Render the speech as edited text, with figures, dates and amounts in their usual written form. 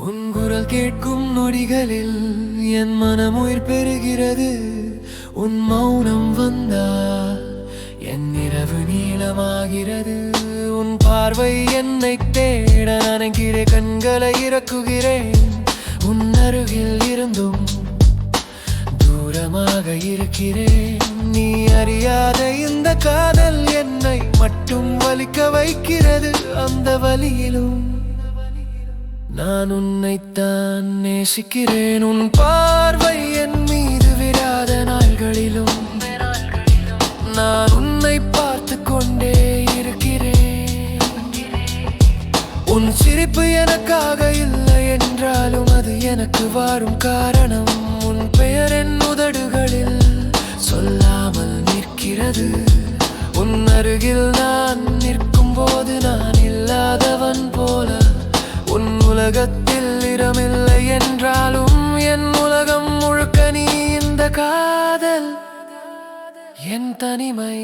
உன் குரல் கேட்கும் நொடிகளில் என் மனம் உயிர் பெறுகிறது. உன் மௌனம் வந்தால் என் இரவு நீளமாகிறது. உன் பார்வை என்னை தேட நினைக்கிறேன், கண்களை இறக்குகிறேன். உன் அருகில் இருந்தும் தூரமாக இருக்கிறேன். நீ அறியாத இந்த காதல் என்னை மட்டும் வலிக்க வைக்கிறது. அந்த வலியிலும் நான் உன்னைத்தான் நேசிக்கிறேன். உன் பார்வை என் மீது விடாத நாள்களிலும் நான் உன்னை பார்த்து கொண்டே இருக்கிறேன். உன் சிரிப்பு எனக்காக இல்லை என்றாலும் அது எனக்கு வாரும் காரணம். உன் பெயர் என் உதடுகளில் சொல்லாமல் நிற்கிறது. உன் அருகில் நான் நிற்கும் போது நான் இல்லாதவன் போல. உன் உலகத்தில் இடமில்லை என்றாலும் என் உலகம் முழுக்க நீ. இந்த காதல் என் தனிமை.